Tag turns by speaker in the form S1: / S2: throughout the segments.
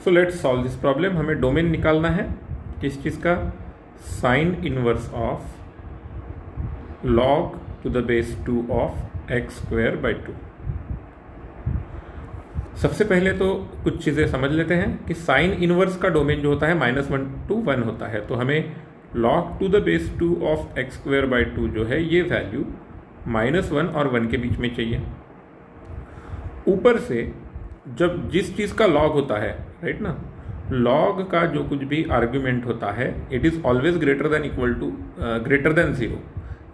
S1: So let's solve this problem. हमें domain निकालना है किस चीज़ का, sine inverse of log to the base 2 of x square by 2। सबसे पहले तो कुछ चीज़ें समझ लेते हैं कि साइन इनवर्स का डोमेन जो होता है -1 to 1 होता है, तो हमें log to the base 2 of x square by 2 जो है ये वैल्यू -1 और 1 के बीच में चाहिए। ऊपर से जब जिस चीज़ का log होता है, राइट ना, log का जो कुछ भी आर्ग्यूमेंट होता है it is always greater than 0,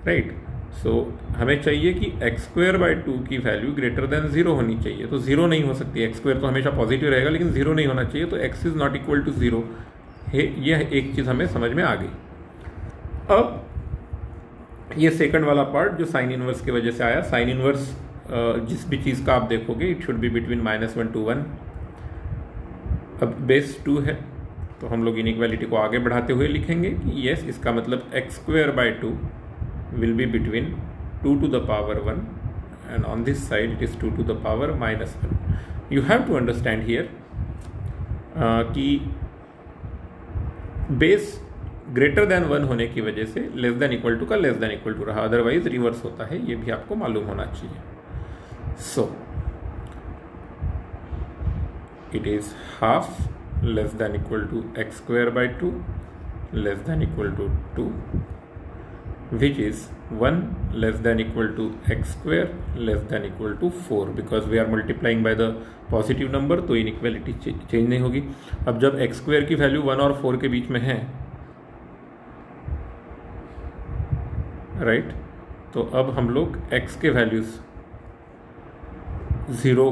S1: right. So हमें चाहिए कि x स्क्वायर बाई 2 की वैल्यू ग्रेटर देन 0 होनी चाहिए। तो 0 नहीं हो सकती, x स्क्वायर तो हमेशा पॉजिटिव रहेगा लेकिन 0 नहीं होना चाहिए, तो x is not equal to 0 है। यह एक चीज़ हमें समझ में आ गई। अब ये सेकंड वाला पार्ट जो साइन इनवर्स की वजह से आया, साइन इनवर्स जिस भी चीज़ का आप देखोगे it should be between -1 to 1। अब बेस 2 है तो हम लोग इनइक्वालिटी को आगे बढ़ाते हुए लिखेंगे कि यस, इसका मतलब x square by 2 will be between 2 to the power 1 and on this side it is 2 to the power -1। You have to understand here कि बेस ग्रेटर देन 1 होने की वजह से लेस देन इक्वल टू का less than equal to रहा, otherwise reverse होता है, ये भी आपको मालूम होना चाहिए। So it is half less than equal to x square by 2 less than equal to 2, which is 1 less than equal to x square less than equal to 4, because we are multiplying by the positive number, तो inequality change नहीं होगी। अब जब x square की value 1 और 4 के बीच में है, राइट, तो अब हम लोग x के वैल्यूज 0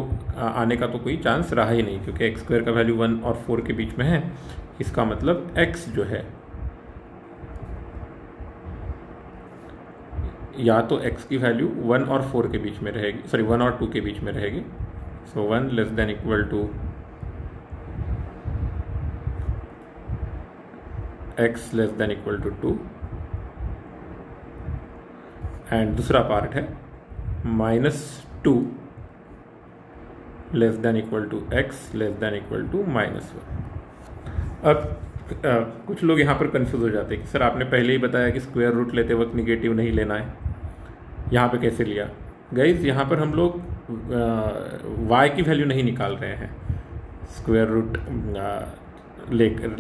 S1: आने का तो कोई चांस रहा ही नहीं, क्योंकि x स्क्वायर का वैल्यू 1 और 4 के बीच में है। इसका मतलब x जो है या तो x की वैल्यू 1 और 4 के बीच में रहेगी, सॉरी 1 और 2 के बीच में रहेगी। So 1 less than equal to x less than equal to 2, and दूसरा पार्ट है -2 less than equal to x less than equal to -1। अब कुछ लोग यहाँ पर कंफ्यूज हो जाते हैं कि सर आपने पहले ही बताया कि स्क्वायर रूट लेते वक्त निगेटिव नहीं लेना है, यहाँ पे कैसे लिया। गाइज यहाँ पर हम लोग y की वैल्यू नहीं निकाल रहे हैं स्क्वायर रूट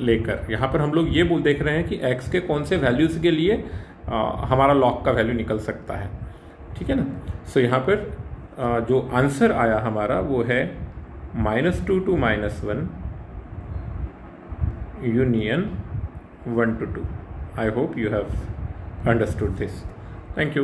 S1: लेकर। यहाँ पर हम लोग ये देख रहे हैं कि x के कौन से वैल्यूज़ के लिए हमारा log का वैल्यू निकल सकता है, ठीक है ना। सो यहाँ पर जो आंसर आया हमारा वो है -2 to -1 union 1 to 2। I hope you have understood this. Thank you.